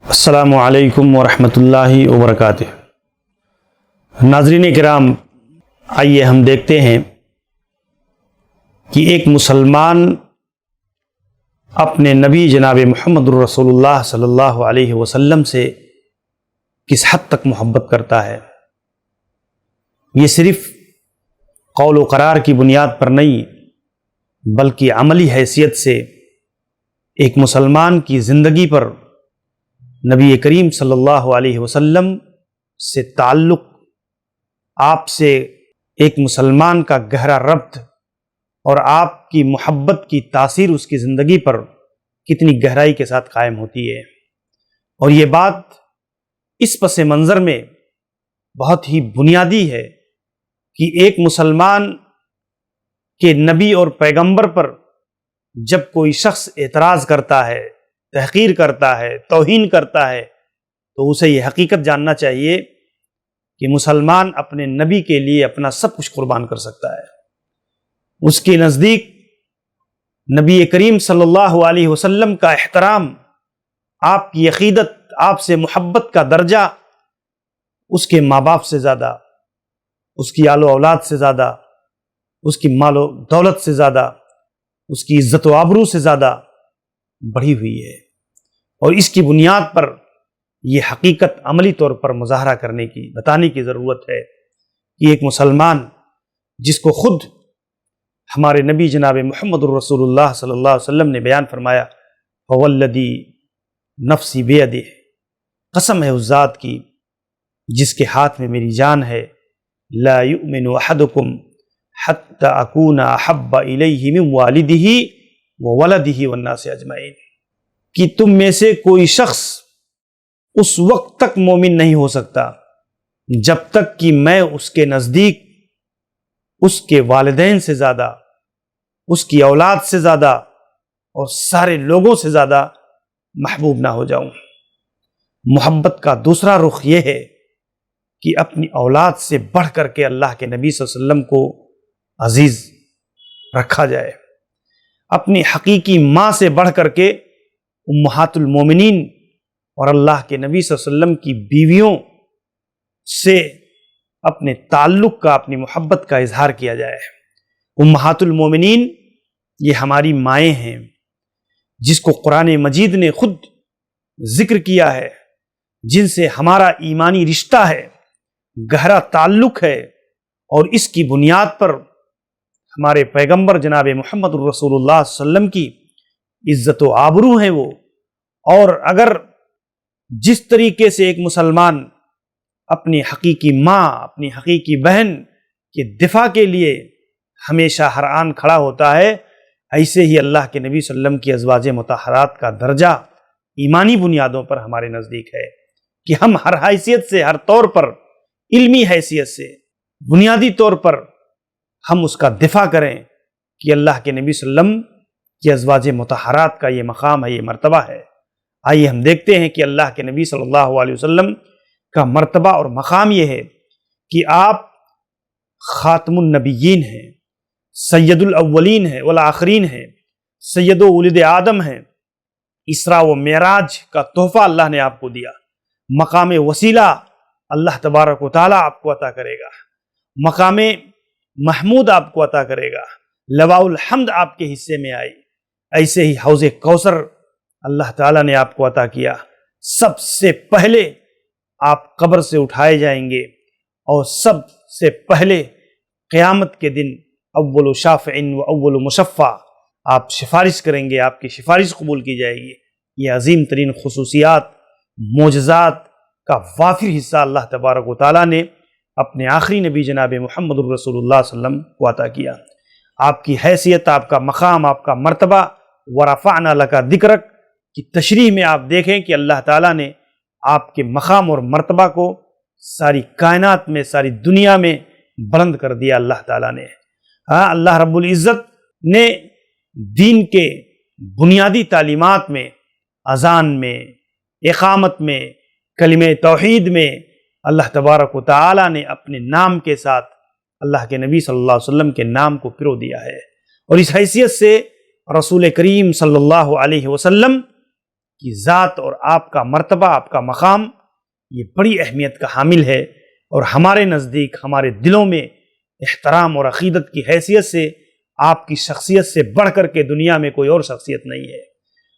السلام علیکم ورحمۃ اللہ وبرکاتہ۔ ناظرین کرام، آئیے ہم دیکھتے ہیں کہ ایک مسلمان اپنے نبی جناب محمد الرسول اللہ صلی اللہ علیہ وسلم سے کس حد تک محبت کرتا ہے۔ یہ صرف قول و قرار کی بنیاد پر نہیں بلکہ عملی حیثیت سے ایک مسلمان کی زندگی پر نبی کریم صلی اللہ علیہ وسلم سے تعلق، آپ سے ایک مسلمان کا گہرا ربط اور آپ کی محبت کی تاثیر اس کی زندگی پر کتنی گہرائی کے ساتھ قائم ہوتی ہے۔ اور یہ بات اس پس منظر میں بہت ہی بنیادی ہے کہ ایک مسلمان کے نبی اور پیغمبر پر جب کوئی شخص اعتراض کرتا ہے، تحقیر کرتا ہے، توہین کرتا ہے، تو اسے یہ حقیقت جاننا چاہیے کہ مسلمان اپنے نبی کے لیے اپنا سب کچھ قربان کر سکتا ہے۔ اس کے نزدیک نبی کریم صلی اللہ علیہ وسلم کا احترام، آپ کی عقیدت، آپ سے محبت کا درجہ اس کے ماں باپ سے زیادہ، اس کی آل و اولاد سے زیادہ، اس کی مال و دولت سے زیادہ، اس کی عزت و آبرو سے زیادہ بڑھی ہوئی ہے۔ اور اس کی بنیاد پر یہ حقیقت عملی طور پر مظاہرہ کرنے کی، بتانے کی ضرورت ہے کہ ایک مسلمان جس کو خود ہمارے نبی جناب محمد الرسول اللہ صلی اللہ علیہ وسلم نے بیان فرمایا، فوالذی نفسی بیدہ، قسم ہے اس ذات کی جس کے ہاتھ میں میری جان ہے، لا یؤمن احدکم حتی اکون احب الیہ من والدہ وولدہ والناس اجمعین، کہ تم میں سے کوئی شخص اس وقت تک مومن نہیں ہو سکتا جب تک کہ میں اس کے نزدیک اس کے والدین سے زیادہ، اس کی اولاد سے زیادہ اور سارے لوگوں سے زیادہ محبوب نہ ہو جاؤں۔ محبت کا دوسرا رخ یہ ہے کہ اپنی اولاد سے بڑھ کر کے اللہ کے نبی صلی اللہ علیہ وسلم کو عزیز رکھا جائے، اپنی حقیقی ماں سے بڑھ کر کے امہات المومنین اور اللہ کے نبی صلی اللہ علیہ وسلم کی بیویوں سے اپنے تعلق کا، اپنی محبت کا اظہار کیا جائے۔ امہات المومنین یہ ہماری مائیں ہیں جس کو قرآن مجید نے خود ذکر کیا ہے، جن سے ہمارا ایمانی رشتہ ہے، گہرا تعلق ہے، اور اس کی بنیاد پر ہمارے پیغمبر جناب محمد الرسول اللہ صلی اللہ علیہ وسلم کی عزت و آبرو ہیں وہ۔ اور اگر جس طریقے سے ایک مسلمان اپنی حقیقی ماں، اپنی حقیقی بہن کے دفاع کے لیے ہمیشہ ہر آن کھڑا ہوتا ہے، ایسے ہی اللہ کے نبی صلی اللہ علیہ وسلم کی ازواج مطہرات کا درجہ ایمانی بنیادوں پر ہمارے نزدیک ہے کہ ہم ہر حیثیت سے، ہر طور پر، علمی حیثیت سے، بنیادی طور پر ہم اس کا دفاع کریں کہ اللہ کے نبی صلی اللہ علیہ وسلم کی ازواج مطہرات کا یہ مقام ہے، یہ مرتبہ ہے۔ آئیے ہم دیکھتے ہیں کہ اللہ کے نبی صلی اللہ علیہ وسلم کا مرتبہ اور مقام یہ ہے کہ آپ خاتم النبیین ہیں، سید الاولین ہیں والآخرین ہیں، سید و ولد آدم ہیں۔ اسراء و معراج کا تحفہ اللہ نے آپ کو دیا، مقام وسیلہ اللہ تبارک و تعالیٰ آپ کو عطا کرے گا، مقام محمود آپ کو عطا کرے گا، لواء الحمد آپ کے حصے میں آئی، ایسے ہی حوض کوثر اللہ تعالیٰ نے آپ کو عطا کیا۔ سب سے پہلے آپ قبر سے اٹھائے جائیں گے اور سب سے پہلے قیامت کے دن اول شافع و اول مشفع آپ سفارش کریں گے، آپ کی سفارش قبول کی جائے گی۔ یہ عظیم ترین خصوصیات، معجزات کا وافر حصہ اللہ تبارک و تعالیٰ نے اپنے آخری نبی جناب محمد الرسول اللہ صلی اللہ علیہ وسلم کو عطا کیا۔ آپ کی حیثیت، آپ کا مقام، آپ کا مرتبہ، ورفعنا لک ذکرک کی تشریح میں آپ دیکھیں کہ اللہ تعالیٰ نے آپ کے مقام اور مرتبہ کو ساری کائنات میں، ساری دنیا میں بلند کر دیا اللہ تعالیٰ نے۔ اللہ رب العزت نے دین کے بنیادی تعلیمات میں، اذان میں، اقامت میں، کلمہ توحید میں اللہ تبارک و تعالیٰ نے اپنے نام کے ساتھ اللہ کے نبی صلی اللہ علیہ وسلم کے نام کو پرو دیا ہے۔ اور اس حیثیت سے رسول کریم صلی اللہ علیہ وسلم کی ذات اور آپ کا مرتبہ، آپ کا مقام یہ بڑی اہمیت کا حامل ہے، اور ہمارے نزدیک ہمارے دلوں میں احترام اور عقیدت کی حیثیت سے آپ کی شخصیت سے بڑھ کر کے دنیا میں کوئی اور شخصیت نہیں ہے،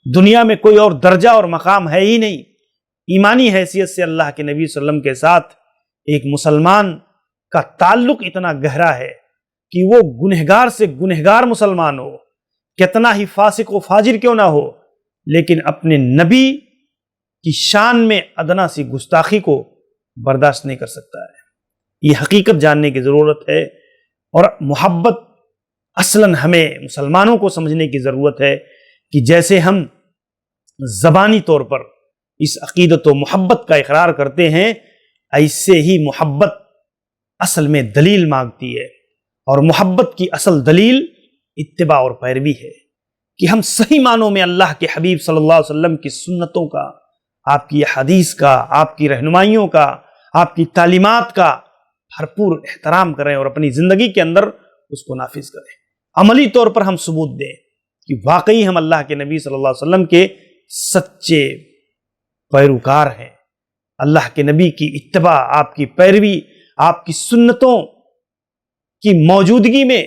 دنیا میں کوئی اور درجہ اور مقام ہے ہی نہیں۔ ایمانی حیثیت سے اللہ کے نبی صلی اللہ علیہ وسلم کے ساتھ ایک مسلمان کا تعلق اتنا گہرا ہے کہ وہ گنہگار سے گنہگار مسلمان ہو، کتنا ہی فاسق و فاجر کیوں نہ ہو، لیکن اپنے نبی کی شان میں ادنا سی گستاخی کو برداشت نہیں کر سکتا ہے۔ یہ حقیقت جاننے کی ضرورت ہے، اور محبت اصلاً ہمیں مسلمانوں کو سمجھنے کی ضرورت ہے کہ جیسے ہم زبانی طور پر اس عقیدت و محبت کا اقرار کرتے ہیں، ایسے ہی محبت اصل میں دلیل مانگتی ہے، اور محبت کی اصل دلیل اتباع اور پیروی ہے کہ ہم صحیح معنوں میں اللہ کے حبیب صلی اللہ علیہ وسلم کی سنتوں کا، آپ کی حدیث کا، آپ کی رہنمائیوں کا، آپ کی تعلیمات کا بھرپور احترام کریں اور اپنی زندگی کے اندر اس کو نافذ کریں۔ عملی طور پر ہم ثبوت دیں کہ واقعی ہم اللہ کے نبی صلی اللہ علیہ وسلم کے سچے پیروکار ہیں۔ اللہ کے نبی کی اتباع، آپ کی پیروی، آپ کی سنتوں کی موجودگی میں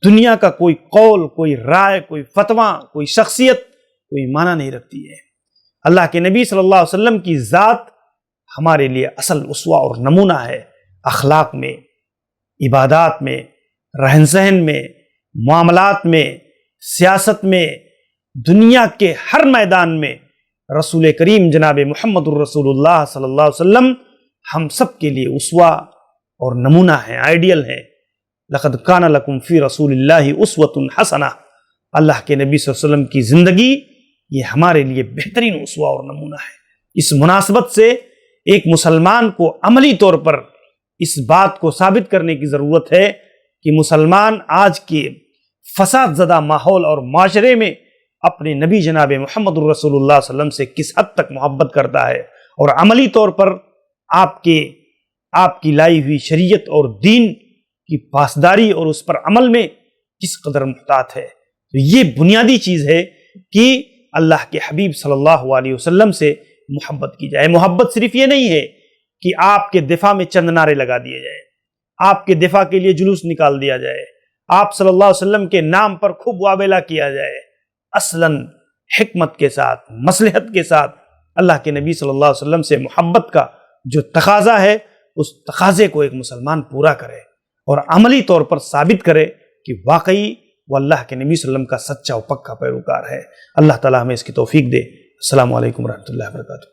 دنیا کا کوئی قول، کوئی رائے، کوئی فتویٰ، کوئی شخصیت کوئی معنی نہیں رکھتی ہے۔ اللہ کے نبی صلی اللہ علیہ وسلم کی ذات ہمارے لیے اصل اسوہ اور نمونہ ہے، اخلاق میں، عبادات میں، رہن سہن میں، معاملات میں، سیاست میں، دنیا کے ہر میدان میں رسول کریم جناب محمد الرسول اللہ صلی اللہ علیہ وسلم ہم سب کے لیے اسوہ اور نمونہ ہیں، آئیڈیل ہیں۔ لقد کان لکم فی رسول اللہ اسوۃ حسنہ، اللہ کے نبی صلی اللہ علیہ وسلم کی زندگی یہ ہمارے لیے بہترین اسوہ اور نمونہ ہے۔ اس مناسبت سے ایک مسلمان کو عملی طور پر اس بات کو ثابت کرنے کی ضرورت ہے کہ مسلمان آج کے فساد زدہ ماحول اور معاشرے میں اپنے نبی جناب محمد الرسول اللہ صلی اللہ علیہ وسلم سے کس حد تک محبت کرتا ہے، اور عملی طور پر آپ کی لائی ہوئی شریعت اور دین کی پاسداری اور اس پر عمل میں کس قدر محتاط ہے۔ تو یہ بنیادی چیز ہے کہ اللہ کے حبیب صلی اللہ علیہ وسلم سے محبت کی جائے۔ محبت صرف یہ نہیں ہے کہ آپ کے دفاع میں چند نعرے لگا دیے جائیں، آپ کے دفاع کے لیے جلوس نکال دیا جائے، آپ صلی اللہ علیہ وسلم کے نام پر خوب واویلا کیا جائے۔ اصلاً حکمت کے ساتھ، مصلحت کے ساتھ اللہ کے نبی صلی اللہ علیہ وسلم سے محبت کا جو تقاضا ہے، اس تقاضے کو ایک مسلمان پورا کرے اور عملی طور پر ثابت کرے کہ واقعی وہ اللہ کے نبی صلی اللہ علیہ وسلم کا سچا و پکا پیروکار ہے۔ اللہ تعالیٰ ہمیں اس کی توفیق دے۔ السلام علیکم ورحمۃ اللہ وبرکاتہ۔